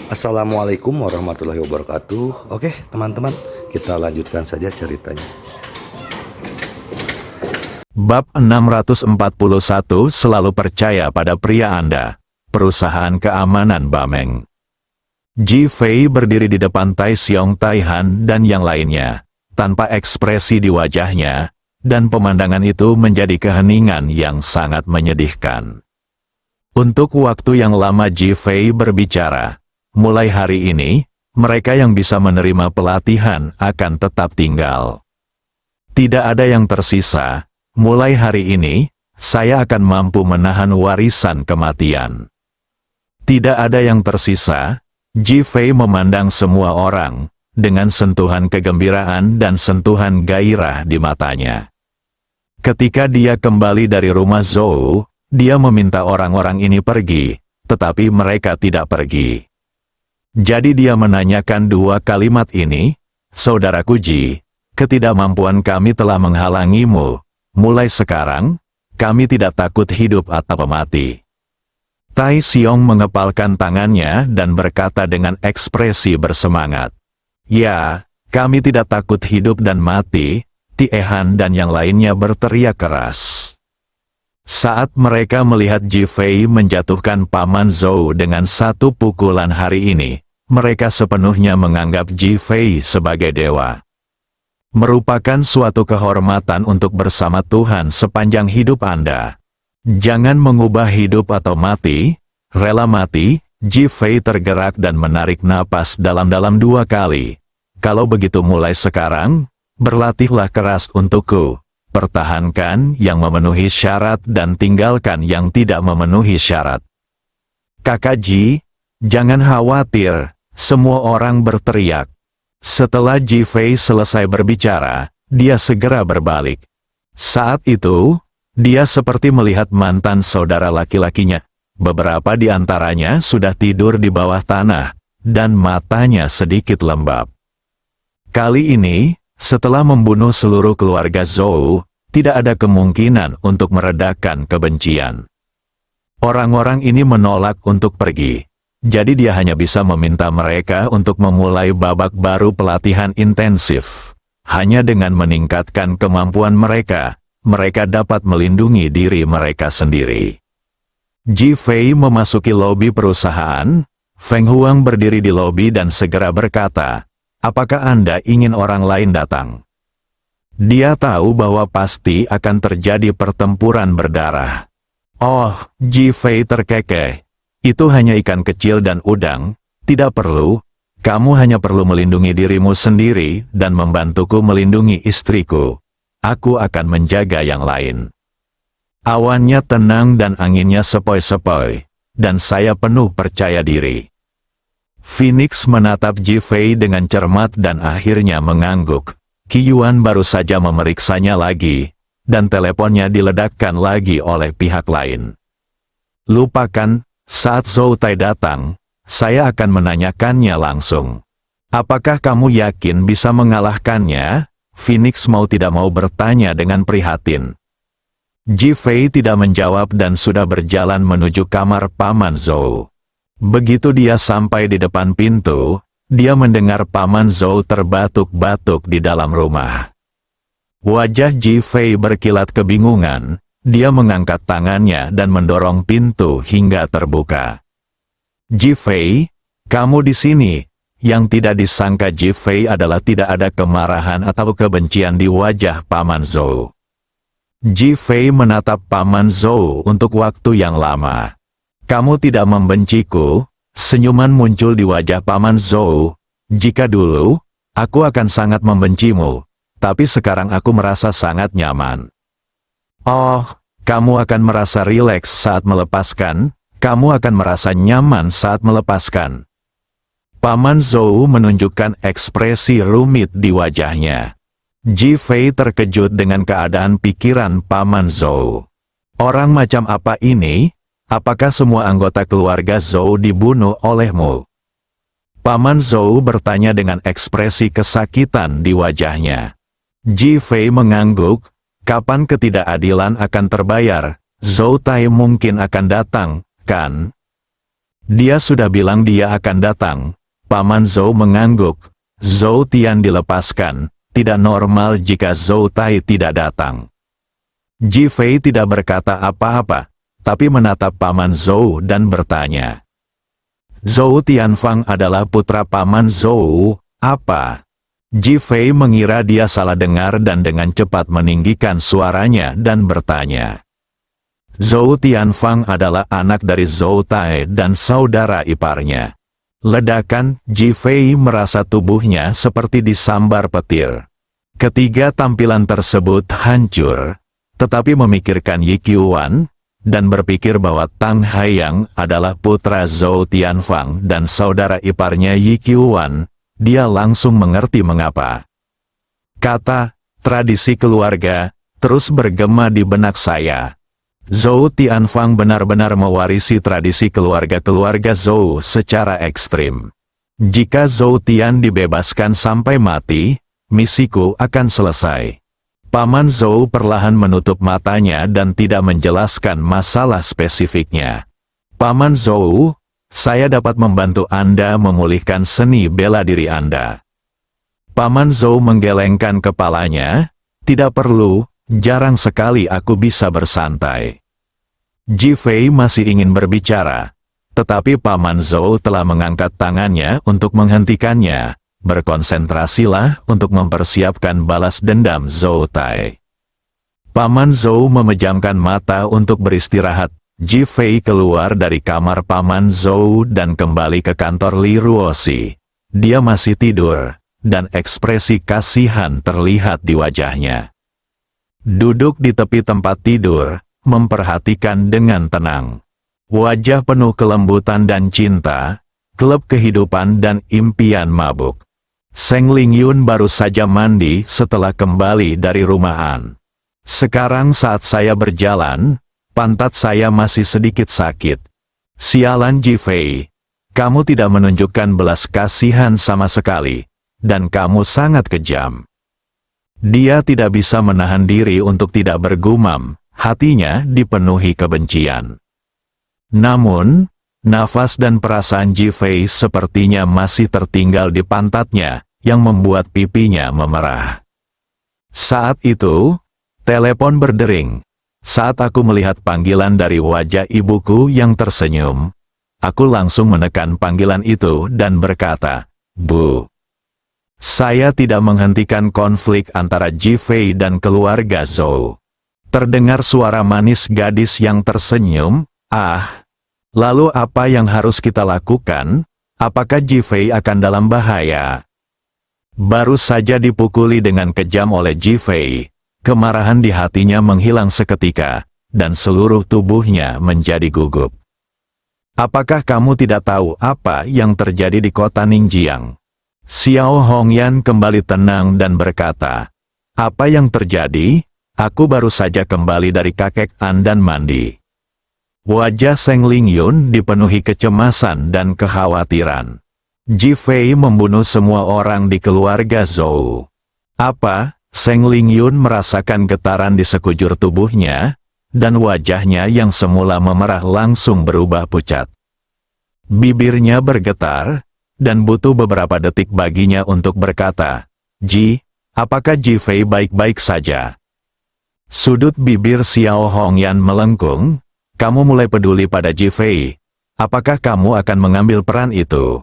Assalamualaikum warahmatullahi wabarakatuh. Oke, teman-teman, kita lanjutkan saja ceritanya. Bab 641 Selalu percaya pada pria Anda. Perusahaan keamanan Bameng. Ji Fei berdiri di depan Tai Xiong Tai Han dan yang lainnya, tanpa ekspresi di wajahnya, dan pemandangan itu menjadi keheningan yang sangat menyedihkan. Untuk waktu yang lama Ji Fei berbicara, mulai hari ini, mereka yang bisa menerima pelatihan akan tetap tinggal. Tidak ada yang tersisa. Mulai hari ini, saya akan mampu menahan warisan kematian. Tidak ada yang tersisa. Ji Fei memandang semua orang, dengan sentuhan kegembiraan dan sentuhan gairah di matanya. Ketika dia kembali dari rumah Zhou, dia meminta orang-orang ini pergi, tetapi mereka tidak pergi. Jadi dia menanyakan dua kalimat ini, "Saudaraku Ji, ketidakmampuan kami telah menghalangimu. Mulai sekarang, kami tidak takut hidup atau mati." Tai Xiong mengepalkan tangannya dan berkata dengan ekspresi bersemangat, "Ya, kami tidak takut hidup dan mati." Tie Han dan yang lainnya berteriak keras. Saat mereka melihat Ji Fei menjatuhkan Paman Zhou dengan satu pukulan hari ini, mereka sepenuhnya menganggap Ji Fei sebagai dewa. Merupakan suatu kehormatan untuk bersama Tuhan sepanjang hidup Anda. Jangan mengubah hidup atau mati, rela mati. Ji Fei tergerak dan menarik napas dalam-dalam 2 kali. Kalau begitu mulai sekarang, berlatihlah keras untukku. Pertahankan yang memenuhi syarat dan tinggalkan yang tidak memenuhi syarat. Kakak Ji, jangan khawatir. Semua orang berteriak. Setelah Ji Fei selesai berbicara, dia segera berbalik. Saat itu, dia seperti melihat mantan saudara laki-lakinya. Beberapa di antaranya sudah tidur di bawah tanah, dan matanya sedikit lembab. Kali ini, setelah membunuh seluruh keluarga Zhou, tidak ada kemungkinan untuk meredakan kebencian. Orang-orang ini menolak untuk pergi. Jadi dia hanya bisa meminta mereka untuk memulai babak baru pelatihan intensif. Hanya dengan meningkatkan kemampuan mereka, mereka dapat melindungi diri mereka sendiri. Ji Fei memasuki lobi perusahaan. Feng Huang berdiri di lobi dan segera berkata, "Apakah Anda ingin orang lain datang?" Dia tahu bahwa pasti akan terjadi pertempuran berdarah. Oh, Ji Fei terkekeh. Itu hanya ikan kecil dan udang, tidak perlu. Kamu hanya perlu melindungi dirimu sendiri dan membantuku melindungi istriku. Aku akan menjaga yang lain. Awannya tenang dan anginnya sepoi-sepoi, dan saya penuh percaya diri. Phoenix menatap Ji Fei dengan cermat dan akhirnya mengangguk. Qi Yuan baru saja memeriksanya lagi, dan teleponnya diledakkan lagi oleh pihak lain. Lupakan. Saat Zhou Tai datang, saya akan menanyakannya langsung. Apakah kamu yakin bisa mengalahkannya? Phoenix mau tidak mau bertanya dengan prihatin. Ji Fei tidak menjawab dan sudah berjalan menuju kamar Paman Zhou. Begitu dia sampai di depan pintu, dia mendengar Paman Zhou terbatuk-batuk di dalam rumah. Wajah Ji Fei berkilat kebingungan. Dia mengangkat tangannya dan mendorong pintu hingga terbuka. Ji Fei, kamu di sini. Yang tidak disangka Ji Fei adalah tidak ada kemarahan atau kebencian di wajah Paman Zhou. Ji Fei menatap Paman Zhou untuk waktu yang lama. Kamu tidak membenciku? Senyuman muncul di wajah Paman Zhou. Jika dulu, aku akan sangat membencimu, tapi sekarang aku merasa sangat nyaman. Oh, kamu akan merasa rileks saat melepaskan, kamu akan merasa nyaman saat melepaskan. Paman Zhou menunjukkan ekspresi rumit di wajahnya. Ji Fei terkejut dengan keadaan pikiran Paman Zhou. Orang macam apa ini? Apakah semua anggota keluarga Zhou dibunuh olehmu? Paman Zhou bertanya dengan ekspresi kesakitan di wajahnya. Ji Fei mengangguk. Kapan ketidakadilan akan terbayar? Zhou Tai mungkin akan datang, kan? Dia sudah bilang dia akan datang. Paman Zhou mengangguk. Zhou Tian dilepaskan. Tidak normal jika Zhou Tai tidak datang. Ji Fei tidak berkata apa-apa, tapi menatap Paman Zhou dan bertanya. Zhou Tianfang adalah putra Paman Zhou, apa? Ji Fei mengira dia salah dengar dan dengan cepat meninggikan suaranya dan bertanya. Zhou Tianfang adalah anak dari Zhou Tai dan saudara iparnya. Ledakan, Ji Fei merasa tubuhnya seperti disambar petir. Ketiga tampilan tersebut hancur, tetapi memikirkan Yi Qiuwan, dan berpikir bahwa Tang Haiyang adalah putra Zhou Tianfang dan saudara iparnya Yi Qiuwan, dia langsung mengerti mengapa. Kata, tradisi keluarga, terus bergema di benak saya. Zhou Tianfang benar-benar mewarisi tradisi keluarga-keluarga Zhou secara ekstrim. Jika Zhou Tian dibebaskan sampai mati, misiku akan selesai. Paman Zhou perlahan menutup matanya dan tidak menjelaskan masalah spesifiknya. Paman Zhou, saya dapat membantu Anda memulihkan seni bela diri Anda. Paman Zhou menggelengkan kepalanya, tidak perlu. Jarang sekali aku bisa bersantai. Ji Fei masih ingin berbicara, tetapi Paman Zhou telah mengangkat tangannya untuk menghentikannya. Berkonsentrasilah untuk mempersiapkan balas dendam Zhou Tai. Paman Zhou memejamkan mata untuk beristirahat. Ji Fei keluar dari kamar Paman Zhou dan kembali ke kantor Li Ruoxi. Dia masih tidur, dan ekspresi kasihan terlihat di wajahnya. Duduk di tepi tempat tidur, memperhatikan dengan tenang. Wajah penuh kelembutan dan cinta, klub kehidupan dan impian mabuk. Seng Lingyun baru saja mandi setelah kembali dari rumahan. Sekarang saat saya berjalan, pantat saya masih sedikit sakit. Sialan Ji Fei, kamu tidak menunjukkan belas kasihan sama sekali, dan kamu sangat kejam. Dia tidak bisa menahan diri untuk tidak bergumam, hatinya dipenuhi kebencian. Namun, nafas dan perasaan Ji Fei sepertinya masih tertinggal di pantatnya, yang membuat pipinya memerah. Saat itu, telepon berdering. Saat aku melihat panggilan dari wajah ibuku yang tersenyum, aku langsung menekan panggilan itu dan berkata, "Bu." Saya tidak menghentikan konflik antara Ji Fei dan keluarga Zhou. Terdengar suara manis gadis yang tersenyum, lalu apa yang harus kita lakukan? Apakah Ji Fei akan dalam bahaya? Baru saja dipukuli dengan kejam oleh Ji Fei, kemarahan di hatinya menghilang seketika, dan seluruh tubuhnya menjadi gugup. Apakah kamu tidak tahu apa yang terjadi di kota Ningjiang? Xiao Hongyan kembali tenang dan berkata, "Apa yang terjadi? Aku baru saja kembali dari kakek An dan mandi." Wajah Seng Lingyun dipenuhi kecemasan dan kekhawatiran. Ji Fei membunuh semua orang di keluarga Zhou. Apa? Seng Lingyun merasakan getaran di sekujur tubuhnya, dan wajahnya yang semula memerah langsung berubah pucat. Bibirnya bergetar, dan butuh beberapa detik baginya untuk berkata, "Ji, apakah Ji Fei baik-baik saja?" Sudut bibir Xiao Hongyan melengkung, "Kamu mulai peduli pada Ji Fei. Apakah kamu akan mengambil peran itu?"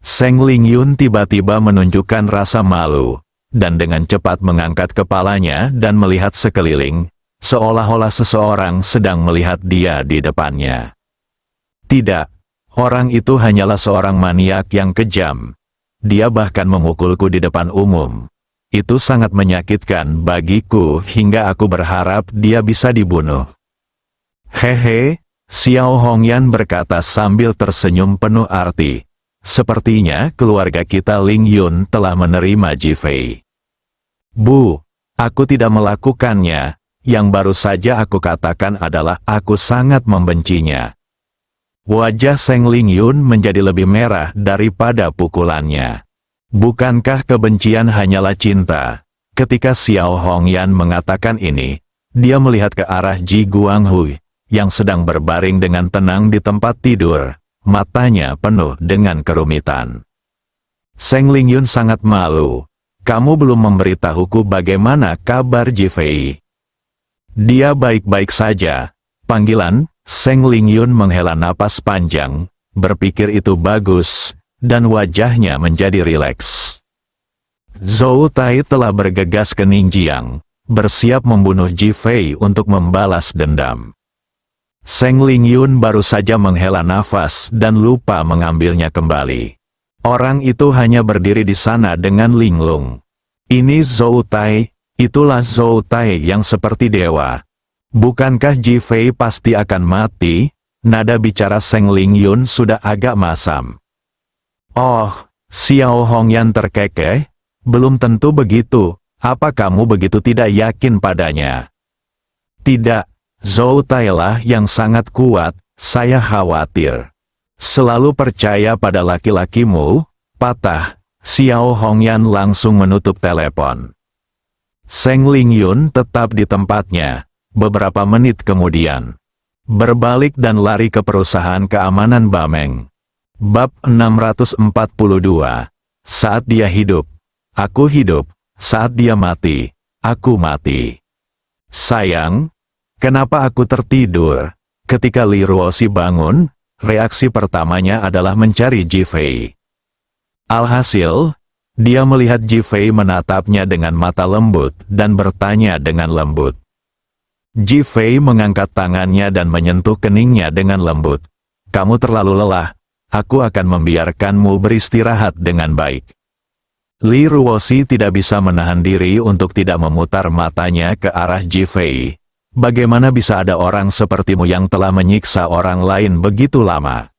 Seng Lingyun tiba-tiba menunjukkan rasa malu, dan dengan cepat mengangkat kepalanya dan melihat sekeliling, seolah-olah seseorang sedang melihat dia di depannya. Tidak. Orang itu hanyalah seorang maniak yang kejam. Dia bahkan memukulku di depan umum. Itu sangat menyakitkan bagiku hingga aku berharap dia bisa dibunuh. Hehe, Xiao Hongyan berkata sambil tersenyum penuh arti. Sepertinya keluarga kita Ling Yun telah menerima Ji Fei. Bu, aku tidak melakukannya. Yang baru saja aku katakan adalah aku sangat membencinya. Wajah Seng Lingyun menjadi lebih merah daripada pukulannya. Bukankah kebencian hanyalah cinta? Ketika Xiao Hongyan mengatakan ini, dia melihat ke arah Ji Guanghui, yang sedang berbaring dengan tenang di tempat tidur, matanya penuh dengan kerumitan. Seng Lingyun sangat malu. Kamu belum memberitahuku bagaimana kabar Ji Fei. Dia baik-baik saja. Panggilan, Seng Lingyun menghela napas panjang, berpikir itu bagus, dan wajahnya menjadi rileks. Zhou Tai telah bergegas ke Ningjiang, bersiap membunuh Ji Fei untuk membalas dendam. Seng Lingyun baru saja menghela nafas dan lupa mengambilnya kembali. Orang itu hanya berdiri di sana dengan linglung. Ini Zhou Tai, itulah Zhou Tai yang seperti dewa. Bukankah Ji Fei pasti akan mati? Nada bicara Seng Lingyun sudah agak masam. Oh, Xiao Hongyan terkekeh. Belum tentu begitu. Apa kamu begitu tidak yakin padanya? Tidak, Zhou Tai lah yang sangat kuat, saya khawatir. Selalu percaya pada laki-lakimu, patah. Xiao Hongyan langsung menutup telepon. Seng Lingyun tetap di tempatnya. Beberapa menit kemudian, berbalik dan lari ke perusahaan keamanan Bameng. Bab 642. Saat dia hidup, aku hidup. Saat dia mati, aku mati. Sayang, kenapa aku tertidur? Ketika Li Ruoxi bangun, reaksi pertamanya adalah mencari Ji Fei. Alhasil, dia melihat Ji Fei menatapnya dengan mata lembut dan bertanya dengan lembut. Ji Fei mengangkat tangannya dan menyentuh keningnya dengan lembut. Kamu terlalu lelah, aku akan membiarkanmu beristirahat dengan baik. Li Ruoxi tidak bisa menahan diri untuk tidak memutar matanya ke arah Ji Fei. Bagaimana bisa ada orang sepertimu yang telah menyiksa orang lain begitu lama?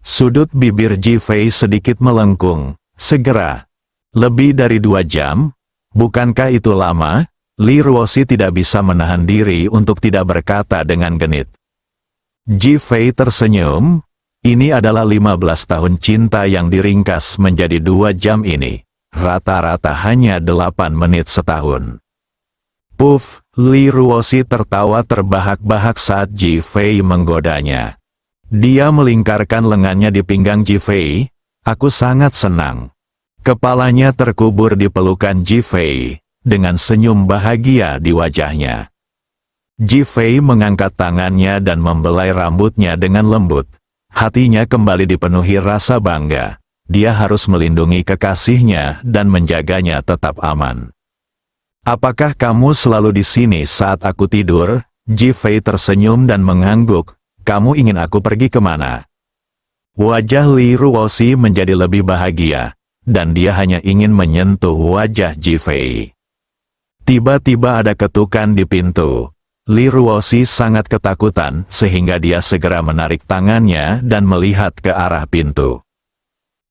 Sudut bibir Ji Fei sedikit melengkung. Segera. Lebih dari 2 jam? Bukankah itu lama? Li Ruoxi tidak bisa menahan diri untuk tidak berkata dengan genit. Ji Fei tersenyum. Ini adalah 15 tahun cinta yang diringkas menjadi 2 jam ini. Rata-rata hanya 8 menit setahun. Puff, Li Ruoxi tertawa terbahak-bahak saat Ji Fei menggodanya. Dia melingkarkan lengannya di pinggang Ji Fei. Aku sangat senang. Kepalanya terkubur di pelukan Ji Fei, dengan senyum bahagia di wajahnya. Ji Fei mengangkat tangannya dan membelai rambutnya dengan lembut. Hatinya kembali dipenuhi rasa bangga. Dia harus melindungi kekasihnya dan menjaganya tetap aman. Apakah kamu selalu di sini saat aku tidur? Ji Fei tersenyum dan mengangguk. Kamu ingin aku pergi kemana? Wajah Li Ruoxi menjadi lebih bahagia, dan dia hanya ingin menyentuh wajah Ji Fei. Tiba-tiba ada ketukan di pintu. Li Ruoxi sangat ketakutan sehingga dia segera menarik tangannya dan melihat ke arah pintu.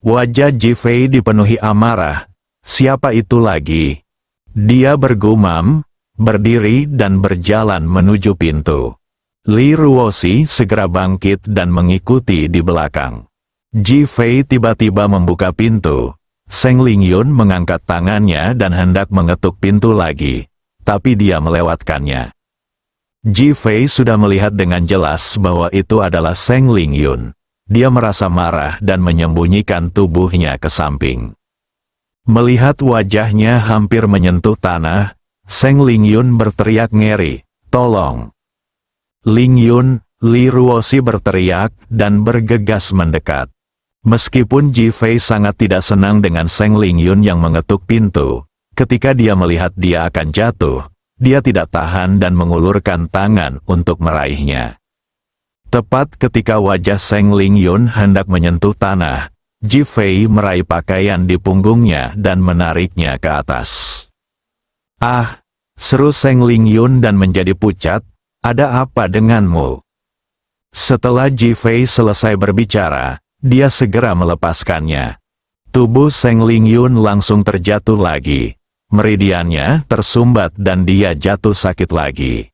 Wajah Ji Fei dipenuhi amarah. Siapa itu lagi? Dia bergumam, berdiri dan berjalan menuju pintu. Li Ruoxi segera bangkit dan mengikuti di belakang. Ji Fei tiba-tiba membuka pintu. Seng Lingyun mengangkat tangannya dan hendak mengetuk pintu lagi, tapi dia melewatkannya. Ji Fei sudah melihat dengan jelas bahwa itu adalah Seng Lingyun. Dia merasa marah dan menyembunyikan tubuhnya ke samping. Melihat wajahnya hampir menyentuh tanah, Seng Lingyun berteriak ngeri, "Tolong!" Lingyun, Li Ruoxi berteriak dan bergegas mendekat. Meskipun Ji Fei sangat tidak senang dengan Seng Lingyun yang mengetuk pintu, ketika dia melihat dia akan jatuh, dia tidak tahan dan mengulurkan tangan untuk meraihnya. Tepat ketika wajah Seng Lingyun hendak menyentuh tanah, Ji Fei meraih pakaian di punggungnya dan menariknya ke atas. "Ah!" seru Seng Lingyun dan menjadi pucat. "Ada apa denganmu?" Setelah Ji Fei selesai berbicara, dia segera melepaskannya. Tubuh Seng Lingyun langsung terjatuh lagi. Meridiannya tersumbat dan dia jatuh sakit lagi.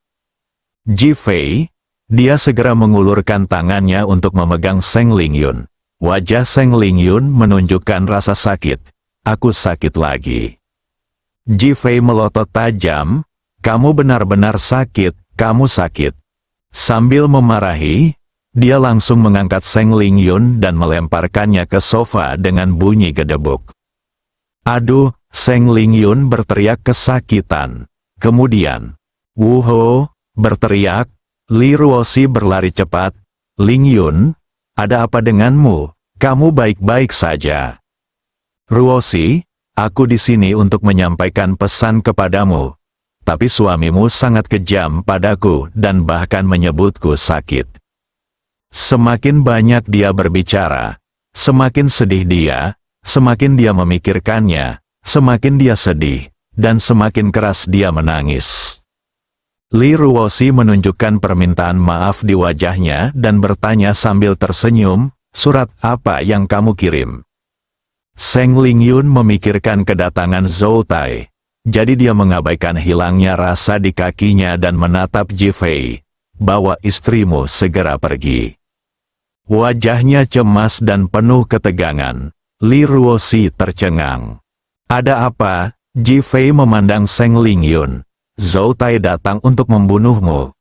Ji Fei, dia segera mengulurkan tangannya untuk memegang Seng Lingyun. Wajah Seng Lingyun menunjukkan rasa sakit. "Aku sakit lagi." Ji Fei melotot tajam. "Kamu benar-benar sakit. Kamu sakit." Sambil memarahi, dia langsung mengangkat Seng Lingyun dan melemparkannya ke sofa dengan bunyi gedebuk. Aduh, Seng Lingyun berteriak kesakitan. Kemudian, "Wuho!" berteriak. Li Ruoxi berlari cepat. "Lingyun, ada apa denganmu? Kamu baik-baik saja?" "Ruoxi, aku di sini untuk menyampaikan pesan kepadamu. Tapi suamimu sangat kejam padaku dan bahkan menyebutku sakit." Semakin banyak dia berbicara, semakin sedih dia, semakin dia memikirkannya, semakin dia sedih, dan semakin keras dia menangis. Li Ruoxi menunjukkan permintaan maaf di wajahnya dan bertanya sambil tersenyum, "Surat apa yang kamu kirim?" Seng Lingyun memikirkan kedatangan Zhou Tai. Jadi dia mengabaikan hilangnya rasa di kakinya dan menatap Ji Fei. "Bawa istrimu segera pergi." Wajahnya cemas dan penuh ketegangan. Li Ruoxi tercengang. "Ada apa?" Ji Fei memandang Seng Lingyun. "Zhou Tai datang untuk membunuhmu."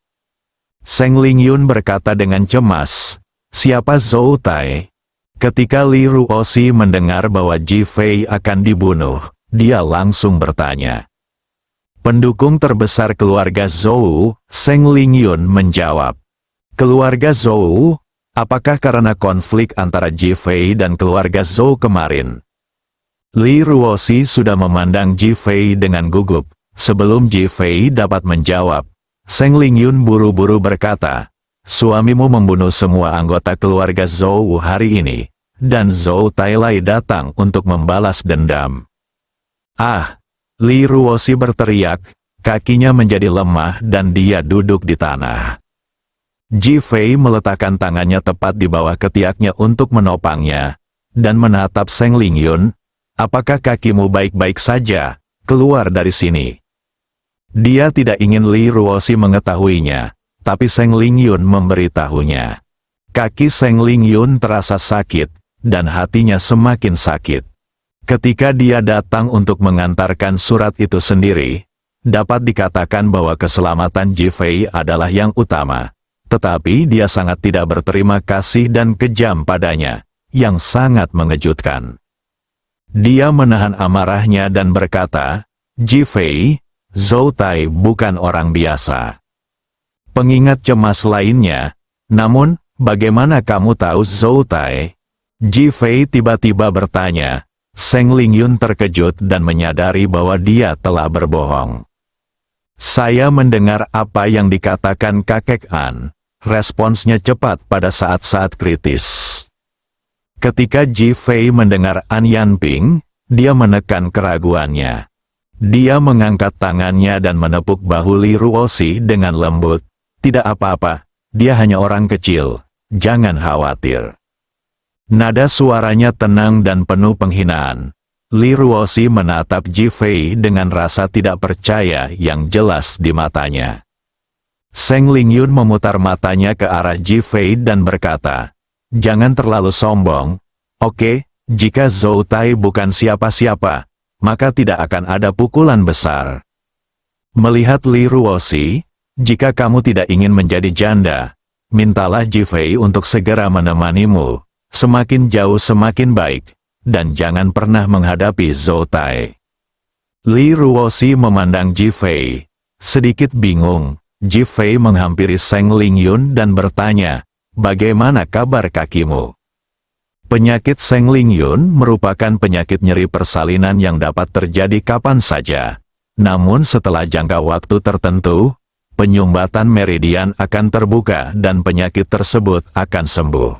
Seng Lingyun berkata dengan cemas, "Siapa Zhou Tai?" Ketika Li Ruoxi mendengar bahwa Ji Fei akan dibunuh, dia langsung bertanya. "Pendukung terbesar keluarga Zhou," Seng Lingyun menjawab. "Keluarga Zhou? Apakah karena konflik antara Ji Fei dan keluarga Zhou kemarin?" Li Ruoxi sudah memandang Ji Fei dengan gugup. Sebelum Ji Fei dapat menjawab, Seng Lingyun buru-buru berkata, "Suamimu membunuh semua anggota keluarga Zhou hari ini, dan Zhou Tailai datang untuk membalas dendam." "Ah!" Li Ruoxi berteriak, kakinya menjadi lemah dan dia duduk di tanah. Ji Fei meletakkan tangannya tepat di bawah ketiaknya untuk menopangnya, dan menatap Seng Lingyun. "Apakah kakimu baik-baik saja? Keluar dari sini." Dia tidak ingin Li Ruoxi mengetahuinya, tapi Seng Lingyun memberitahunya. Kaki Seng Lingyun terasa sakit, dan hatinya semakin sakit. Ketika dia datang untuk mengantarkan surat itu sendiri, dapat dikatakan bahwa keselamatan Ji Fei adalah yang utama. Tetapi dia sangat tidak berterima kasih dan kejam padanya, yang sangat mengejutkan. Dia menahan amarahnya dan berkata, "Ji Fei, Zhou Tai bukan orang biasa." Pengingat cemas lainnya, "Namun, bagaimana kamu tahu Zhou Tai?" Ji Fei tiba-tiba bertanya. Seng Lingyun terkejut dan menyadari bahwa dia telah berbohong. "Saya mendengar apa yang dikatakan kakek An." Responsnya cepat pada saat-saat kritis. Ketika Ji Fei mendengar An Yanping, dia menekan keraguannya. Dia mengangkat tangannya dan menepuk bahu Li Ruoxi dengan lembut. "Tidak apa-apa, dia hanya orang kecil, jangan khawatir." Nada suaranya tenang dan penuh penghinaan. Li Ruoxi menatap Ji Fei dengan rasa tidak percaya yang jelas di matanya. Seng Lingyun memutar matanya ke arah Ji Fei dan berkata, "Jangan terlalu sombong. Oke, jika Zhou Tai bukan siapa-siapa, maka tidak akan ada pukulan besar." Melihat Li Ruoxi, "Jika kamu tidak ingin menjadi janda, mintalah Ji Fei untuk segera menemanimu. Semakin jauh semakin baik, dan jangan pernah menghadapi Zhou Tai." Li Ruoxi memandang Ji Fei. Sedikit bingung, Ji Fei menghampiri Seng Lingyun dan bertanya, "Bagaimana kabar kakimu?" Penyakit Seng Lingyun merupakan penyakit nyeri persalinan yang dapat terjadi kapan saja. Namun setelah jangka waktu tertentu, penyumbatan meridian akan terbuka dan penyakit tersebut akan sembuh.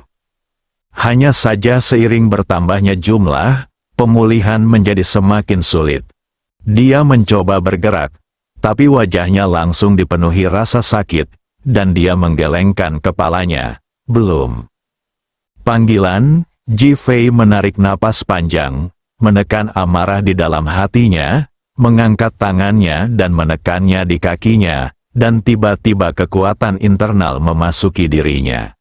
Hanya saja seiring bertambahnya jumlah, pemulihan menjadi semakin sulit. Dia mencoba bergerak, tapi wajahnya langsung dipenuhi rasa sakit, dan dia menggelengkan kepalanya. "Belum." Panggilan, Ji Fei menarik napas panjang, menekan amarah di dalam hatinya, mengangkat tangannya dan menekannya di kakinya, dan tiba-tiba kekuatan internal memasuki dirinya.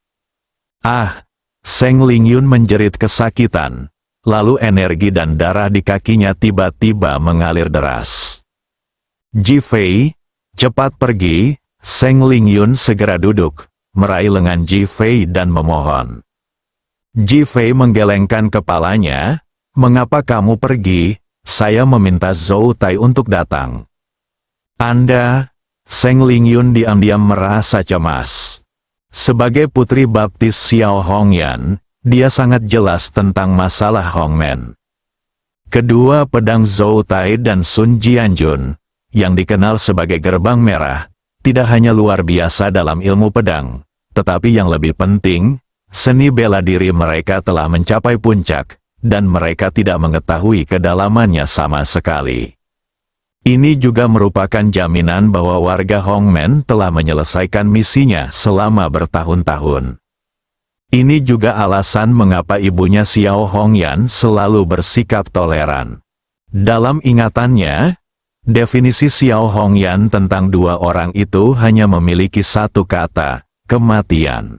"Ah!" Seng Lingyun menjerit kesakitan, lalu energi dan darah di kakinya tiba-tiba mengalir deras. "Ji Fei, cepat pergi." Seng Lingyun segera duduk, meraih lengan Ji Fei dan memohon. Ji Fei menggelengkan kepalanya, "Mengapa kamu pergi? Saya meminta Zhou Tai untuk datang." "Anda," Seng Lingyun diam-diam merasa cemas. Sebagai putri baptis Xiao Hongyan, dia sangat jelas tentang masalah Hongmen. Kedua pedang Zhou Tai dan Sun Jianjun, yang dikenal sebagai Gerbang Merah, tidak hanya luar biasa dalam ilmu pedang, tetapi yang lebih penting, seni bela diri mereka telah mencapai puncak, dan mereka tidak mengetahui kedalamannya sama sekali. Ini juga merupakan jaminan bahwa warga Hongmen telah menyelesaikan misinya selama bertahun-tahun. Ini juga alasan mengapa ibunya Xiao Hongyan selalu bersikap toleran. Dalam ingatannya, definisi Xiao Hongyan tentang dua orang itu hanya memiliki satu kata, kematian.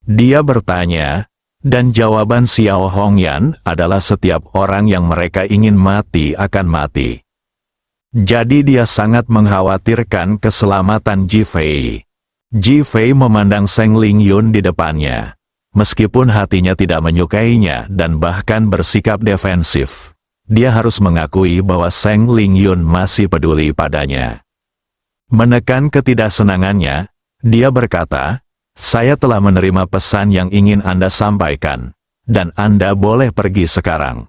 Dia bertanya, dan jawaban Xiao Hongyan adalah setiap orang yang mereka ingin mati akan mati. Jadi dia sangat mengkhawatirkan keselamatan Ji Fei. Ji Fei memandang Seng Lingyun di depannya. Meskipun hatinya tidak menyukainya dan bahkan bersikap defensif, dia harus mengakui bahwa Seng Lingyun masih peduli padanya. Menekan ketidaksenangannya, dia berkata, "Saya telah menerima pesan yang ingin Anda sampaikan, dan Anda boleh pergi sekarang."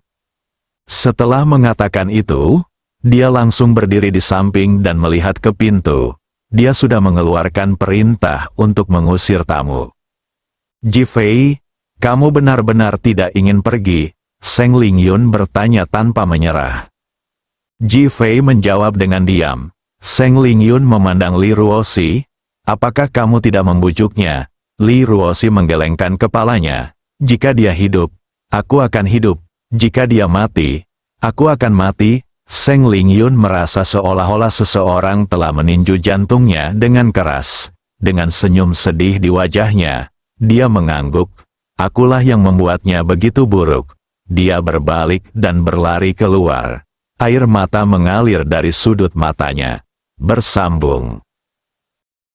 Setelah mengatakan itu, dia langsung berdiri di samping dan melihat ke pintu. Dia sudah mengeluarkan perintah untuk mengusir tamu. "Ji Fei, kamu benar-benar tidak ingin pergi?" Seng Lingyun bertanya tanpa menyerah. Ji Fei menjawab dengan diam. Seng Lingyun memandang Li Ruoxi. "Apakah kamu tidak membujuknya?" Li Ruoxi menggelengkan kepalanya. "Jika dia hidup, aku akan hidup. Jika dia mati, aku akan mati." Seng Lingyun merasa seolah-olah seseorang telah meninju jantungnya dengan keras. Dengan senyum sedih di wajahnya, dia mengangguk. "Akulah yang membuatnya begitu buruk." Dia berbalik dan berlari keluar. Air mata mengalir dari sudut matanya. Bersambung.